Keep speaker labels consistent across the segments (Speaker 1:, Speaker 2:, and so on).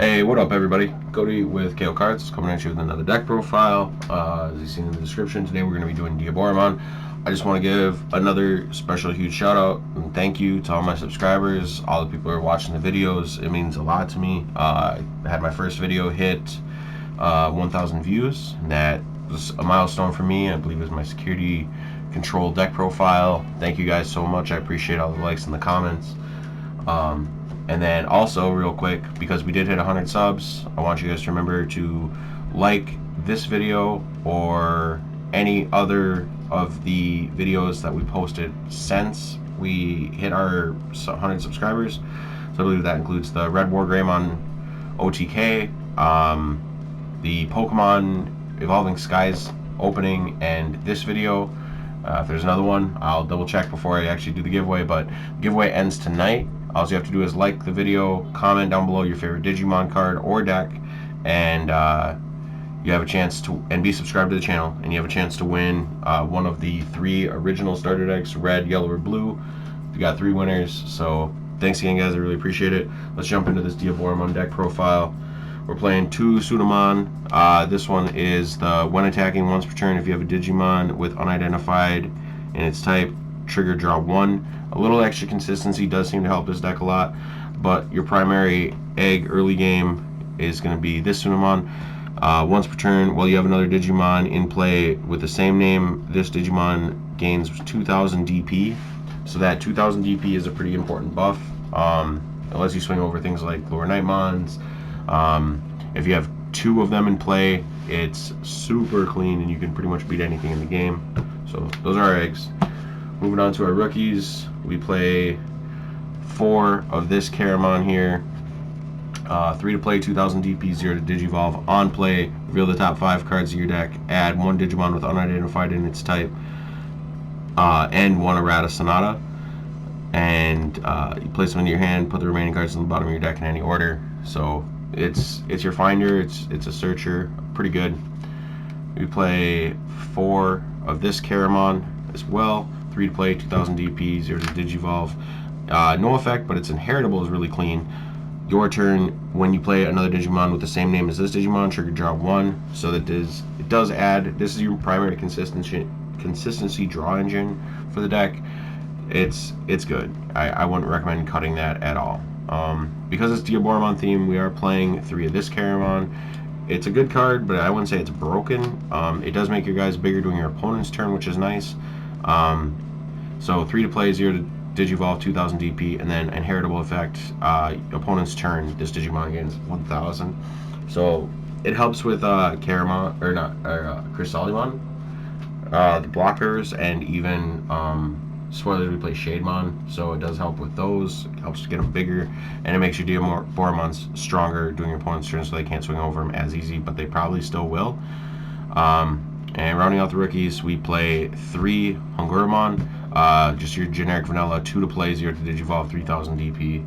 Speaker 1: Hey, what up everybody? Cody with KO Cards, coming at you with another deck profile. As you've seen in the description, today we're going to be doing Diaboromon. I just want to give another special huge shout out and thank you to all my subscribers, all the people who are watching the videos. It means a lot to me. I had my first video hit 1,000 views, and that was a milestone for me. I believe it was my security control deck profile. Thank you guys so much. I appreciate all the likes and the comments. And then also, real quick, because we did hit 100 subs, I want you guys to remember to like this video or any other of the videos that we posted since we hit our 100 subscribers. So I believe that includes the Red War Greymon OTK, the Pokemon Evolving Skies opening, and this video. If there's another one, I'll double check before I actually do the giveaway, but the giveaway ends tonight. All you have to do is like the video, comment down below your favorite Digimon card or deck, and you have a chance to, and be subscribed to the channel, and you have a chance to win one of the 3 original starter decks, red, yellow, or blue. We got 3 winners, so thanks again guys, I really appreciate it. Let's jump into this Diaboromon deck profile. We're playing 2 Tsunomon. This one is the when attacking once per turn, if you have a Digimon with unidentified in its type, trigger draw 1. A little extra consistency does seem to help this deck a lot, but your primary egg early game is going to be this Tsunomon. Once per turn, while you have another Digimon in play with the same name, this Digimon gains 2,000 DP. So that 2,000 DP is a pretty important buff. It lets you swing over things like Lower Nightmons. If you have 2 of them in play, it's super clean and you can pretty much beat anything in the game. So those are our eggs. Moving on to our rookies, we play 4 of this Caramon here. 3 to play, 2,000 DP, 0 to Digivolve. On play, reveal the top 5 cards of your deck, add 1 Digimon with unidentified in its type, and 1 Errata Sonata. And you place them into your hand, put the remaining cards on the bottom of your deck in any order. So it's your finder, it's a searcher, pretty good. We play 4 of this Caramon as well. 3 to play, 2,000 DP, 0 to Digivolve. No effect, but its inheritable is really clean. Your turn, when you play another Digimon with the same name as this Digimon, trigger draw 1. So that it does add, this is your primary consistency draw engine for the deck. It's good. I wouldn't recommend cutting that at all. Because it's Diaboromon theme, we are playing 3 of this Caramon. It's a good card, but I wouldn't say it's broken. It does make your guys bigger during your opponent's turn, which is nice. So 3 to play, 0 to Digivolve, 2,000 DP, and then inheritable effect, opponent's turn, this Digimon gains 1,000. So it helps with Chrysalimon, the blockers, and even spoilers, we play Shademon, so it does help with those. It helps to get them bigger, and it makes your Diaboromons stronger during your opponent's turn, so they can't swing over them as easy, but they probably still will. And rounding out the rookies, we play 3 Hungurumon, just your generic vanilla, 2 to play, 0 to Digivolve, 3,000 DP.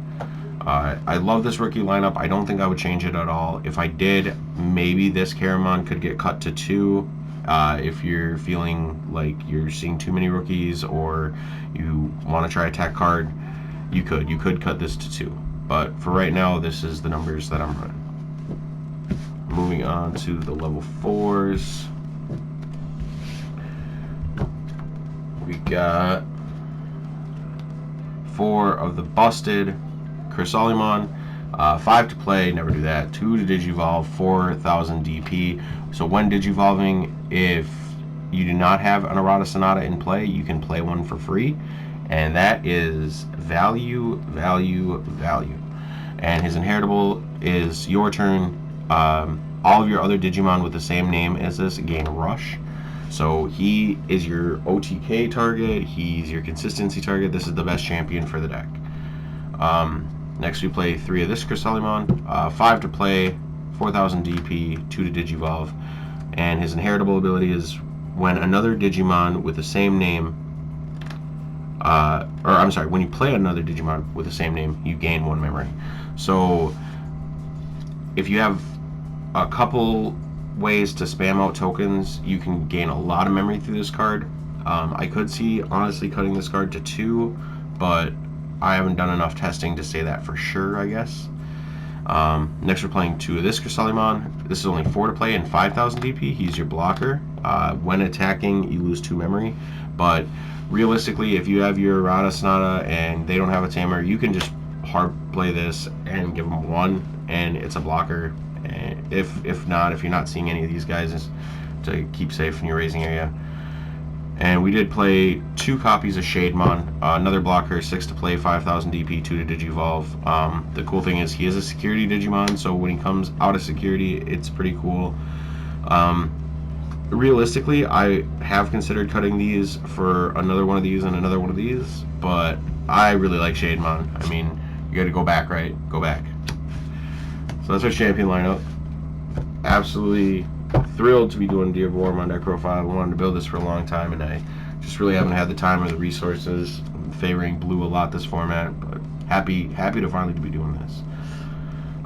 Speaker 1: I love this rookie lineup. I don't think I would change it at all. If I did, maybe this Caramon could get cut to 2. If you're feeling like you're seeing too many rookies or you want to try a attack card, you could cut this to 2. But for right now, this is the numbers that I'm running. Moving on to the level 4s. We got 4 of the busted Chrysalimon, 5 to play, never do that, 2 to Digivolve, 4,000 DP. So when Digivolving, if you do not have an Errata Sonata in play, you can play one for free, and that is value, value, value. And his inheritable is your turn. All of your other Digimon with the same name as this gain Rush. So he is your OTK target, he's your consistency target. This is the best champion for the deck. Next we play 3 of this Chrysalimon, 5 to play, 4,000 DP, 2 to Digivolve. And his inheritable ability is when another Digimon with the same name, when you play another Digimon with the same name, you gain 1 memory. So if you have a couple ways to spam out tokens, you can gain a lot of memory through this card. I could see honestly cutting this card to 2, but I haven't done enough testing to say that for sure, I guess. Next we're playing 2 of this Cresselimon. This is only 4 to play and 5,000 DP. He's your blocker. When attacking, you lose 2 memory. But realistically, if you have your Rada Sonata and they don't have a tamer, you can just hard play this and give them 1, and it's a blocker. And if you're not seeing any of these guys, is to keep safe in your raising area. And we did play 2 copies of Shademon, another blocker, 6 to play, 5,000 DP, 2 to Digivolve. The cool thing is he is a security Digimon, so when he comes out of security, it's pretty cool. Realistically, I have considered cutting these for another one of these and another one of these, but I really like Shademon. I mean, you gotta go back, right? Go back. So that's our champion lineup. Absolutely thrilled to be doing Diaboromon Deck profile. I wanted to build this for a long time, and I just really haven't had the time or the resources. I'm favoring blue a lot this format, but happy to finally be doing this.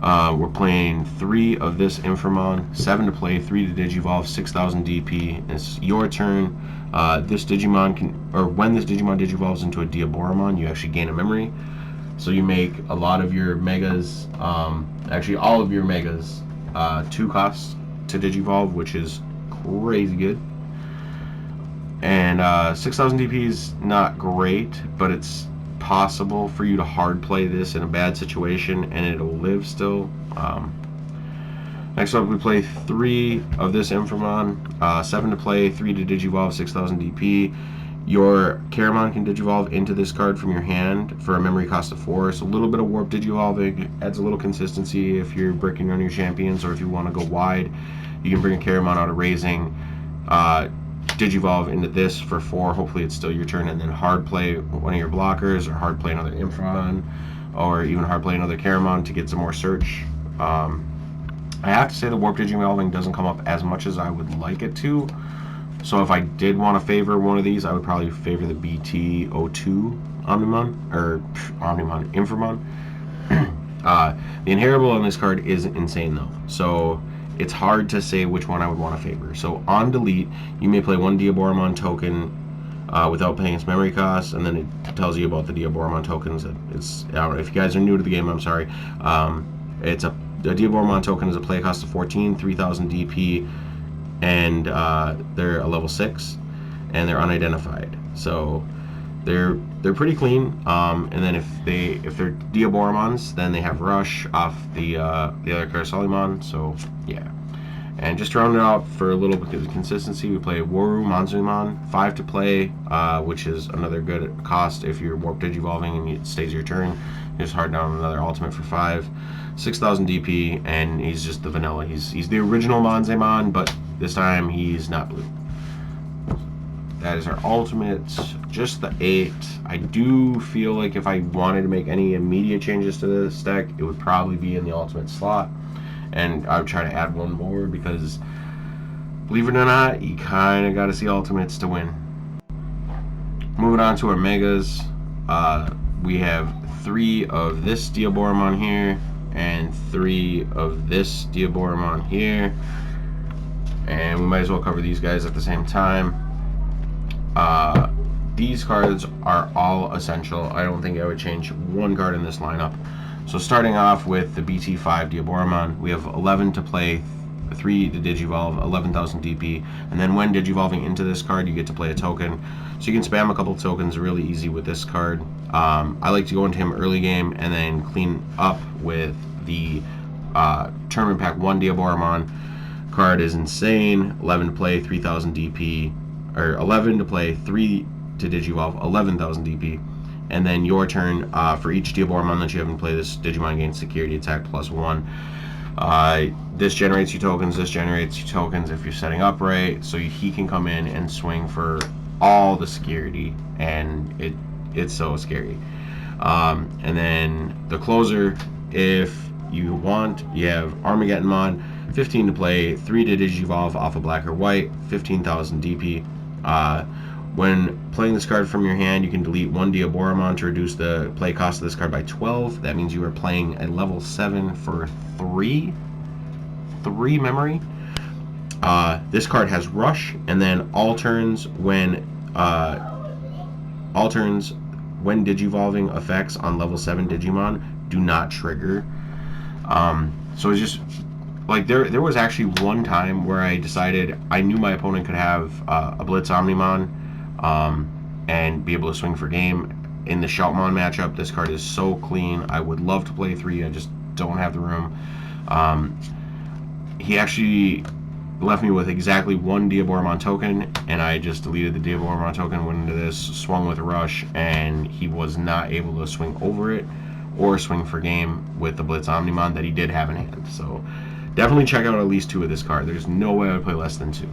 Speaker 1: We're playing 3 of this Infamon, 7 to play, 3 to Digivolve, 6,000 DP. It's your turn. This Digimon when this Digimon digivolves into a Diaboromon, you actually gain a memory. So you make a lot of your megas, actually all of your megas, 2 costs to Digivolve, which is crazy good. And 6,000 DP is not great, but it's possible for you to hard play this in a bad situation and it'll live still. Next up, we play 3 of this Infamon, 7 to play, 3 to Digivolve, 6,000 DP. Your Caramon can Digivolve into this card from your hand for a memory cost of 4. So a little bit of warp Digivolving adds a little consistency if you're bricking on your champions, or if you want to go wide, you can bring a Caramon out of raising, Digivolve into this for 4. Hopefully it's still your turn, and then hard play one of your blockers, or hard play another Infamon, or even hard play another Caramon to get some more search. I have to say the warp Digivolving doesn't come up as much as I would like it to. So if I did want to favor one of these, I would probably favor the BT5 Infamon. The inheritable on this card is insane though, so it's hard to say which one I would want to favor. So on delete, you may play 1 Diaboromon token without paying its memory costs, and then it tells you about the Diaboromon tokens. I don't know if you guys are new to the game, I'm sorry. It's a Diaboromon token is a play cost of 14, 3,000 DP, and they're a level 6, and they're unidentified. So they're pretty clean. And then if they're Diaboromons, then they have Rush off the other Cresselimon. So yeah. And just to round it out for a little bit of consistency, we play Woru Monzumon, 5 to play, which is another good cost if you're warp digivolving and it stays your turn. You just hard down another ultimate for 5, 6,000 DP, and he's just the vanilla. He's the original Monzumon, but this time he's not blue. That is our ultimates, just the 8. I do feel like if I wanted to make any immediate changes to this deck, it would probably be in the ultimate slot, and I would try to add 1 more, because believe it or not, you kind of got to see ultimates to win. Moving on to our megas, we have 3 of this Diaboromon here, and 3 of this Diaboromon here, and we might as well cover these guys at the same time. These cards are all essential. I don't think I would change 1 card in this lineup. So starting off with the BT5 Diaboromon, we have 11 to play, 3 to Digivolve, 11,000 DP, and then when Digivolving into this card, you get to play a token. So you can spam a couple tokens really easy with this card. I like to go into him early game and then clean up with the Tournament Pack 1 Diaboromon. Card is insane. 11 to play, 3,000 DP, or 11 to play, 3 to Digivolve, 11,000 DP. And then your turn, for each Diaboromon that you have in play, this Digimon gains security attack +1. This generates you tokens, this generates you tokens if you're setting up right, so he can come in and swing for all the security, and it's so scary. And then the closer, if you want, you have Armageddonmon, 15 to play, 3 to Digivolve off of black or white, 15,000 DP. When playing this card from your hand, you can delete 1 Diaboromon to reduce the play cost of this card by 12. That means you are playing a level 7 for 3 memory. This card has Rush, and then all turns when Digivolving effects on level 7 Digimon do not trigger. So it's just like there was actually one time where I decided I knew my opponent could have a Blitz Omnimon and be able to swing for game. In the Shoutmon matchup, this card is so clean. I would love to play 3. I just don't have the room. He actually left me with exactly 1 Diaboromon token, and I just deleted the Diaboromon token, went into this, swung with a rush, and he was not able to swing over it or swing for game with the Blitz Omnimon that he did have in hand. So definitely check out at least 2 of this card. There's no way I would play less than 2.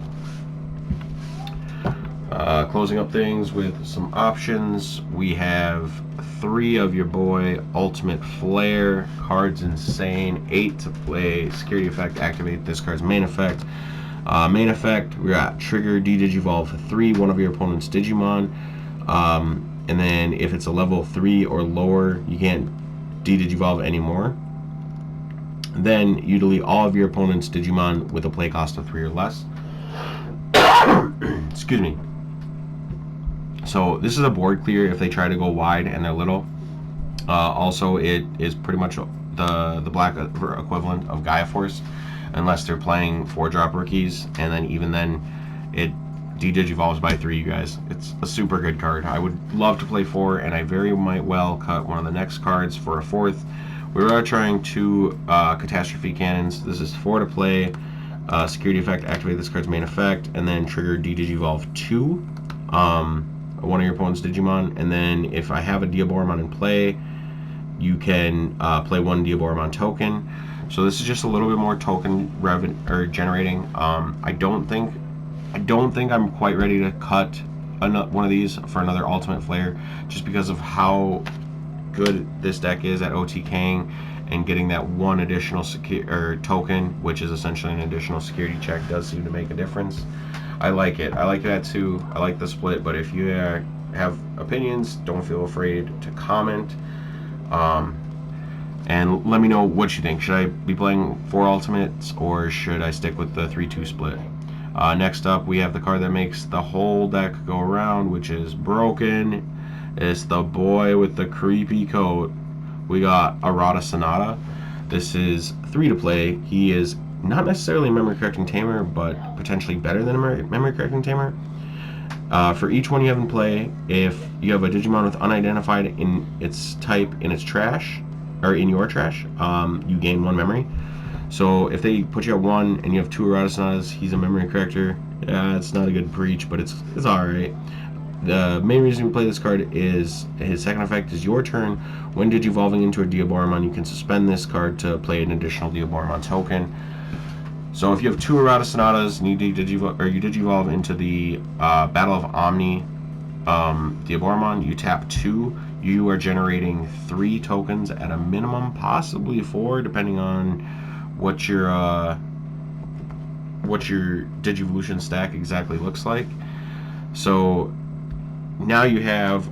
Speaker 1: Closing up things with some options, we have 3 of your boy Ultimate Flare. Card's insane. 8 to play. Security effect, activate this card's main effect. Main effect, we got trigger D-Digivolve 3, one of your opponent's Digimon. And then if it's a level 3 or lower, you can't D-Digivolve anymore. Then you delete all of your opponent's Digimon with a play cost of 3 or less. Excuse me. So this is a board clear if they try to go wide and they're little. Also, it is pretty much the black equivalent of Gaia Force, unless they're playing 4-drop rookies, and then even then, it de-digivolves by 3, you guys. It's a super good card. I would love to play 4, and I very might well cut one of the next cards for a 4th. We are trying 2 Catastrophe Cannons. This is 4 to play. Security effect, activate this card's main effect, and then trigger D-Digivolve 2. One of your opponent's Digimon, and then if I have a Diaboromon in play, you can play 1 Diaboromon token. So this is just a little bit more token generating. I don't think I'm quite ready to cut one of these for another Ultimate Flare, just because of how good this deck is at OTKing and getting that 1 additional token, which is essentially an additional security check, does seem to make a difference. I like it. I like that too. I like the split, but if you have opinions, don't feel afraid to comment. And let me know what you think. Should I be playing 4 Ultimates, or should I stick with the 3-2 split? Next up, we have the card that makes the whole deck go around, which is broken. It's the boy with the creepy coat. We got Arata Sonata. This is 3 to play. He is not necessarily a memory correcting tamer, but potentially better than a memory correcting tamer. For each one you have in play, if you have a Digimon with unidentified in its type in its trash, or in your trash, you gain 1 memory. So if they put you at 1 and you have 2 Erotisonatas, he's a memory corrector. It's not a good breach, but it's alright. The main reason we play this card is his second effect is your turn. When Digivolving into a Diaboromon, you can suspend this card to play an additional Diaboromon token. So if you have 2 Erotisonatas and you Digivolve into the Battle of Omni Diaboromon, you tap 2. You are generating 3 tokens at a minimum, possibly 4, depending on what your Digivolution stack exactly looks like. So now you have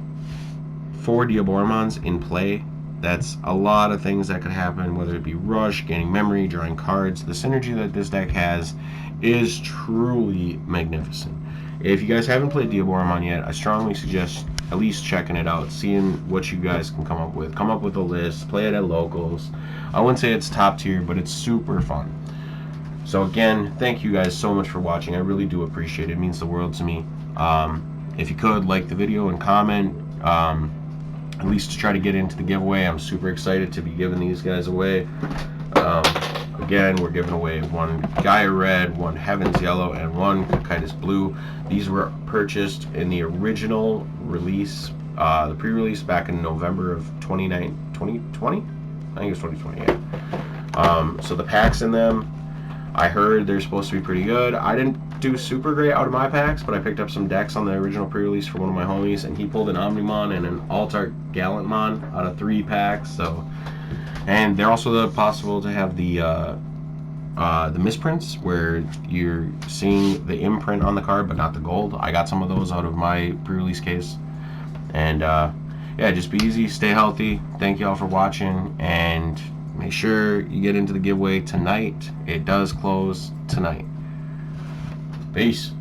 Speaker 1: 4 Diaboromons in play. That's a lot of things that could happen, whether it be rush, gaining memory, drawing cards. The synergy that this deck has is truly magnificent. If you guys haven't played Diaboromon yet, I strongly suggest at least checking it out, seeing what you guys can come up with. Come up with a list, play it at locals. I wouldn't say it's top tier, but it's super fun. So again, thank you guys so much for watching. I really do appreciate it. It means the world to me. If you could, like the video and comment, at least to try to get into the giveaway. I'm super excited to be giving these guys away. Again, we're giving away 1 Gaia Red, 1 Heavens Yellow, and 1 Cocytus Blue. These were purchased in the original release, the pre-release back in November of 2020? I think it was 2020, yeah. So the packs in them, I heard they're supposed to be pretty good. I didn't do super great out of my packs, but I picked up some decks on the original pre-release for one of my homies, and he pulled an Omnimon and an Altar Gallantmon out of 3 packs. So, and they're also possible to have the misprints where you're seeing the imprint on the card but not the gold. I got some of those out of my pre-release case. And yeah, just be easy, stay healthy. Thank you all for watching, and make sure you get into the giveaway tonight. It does close tonight. Peace.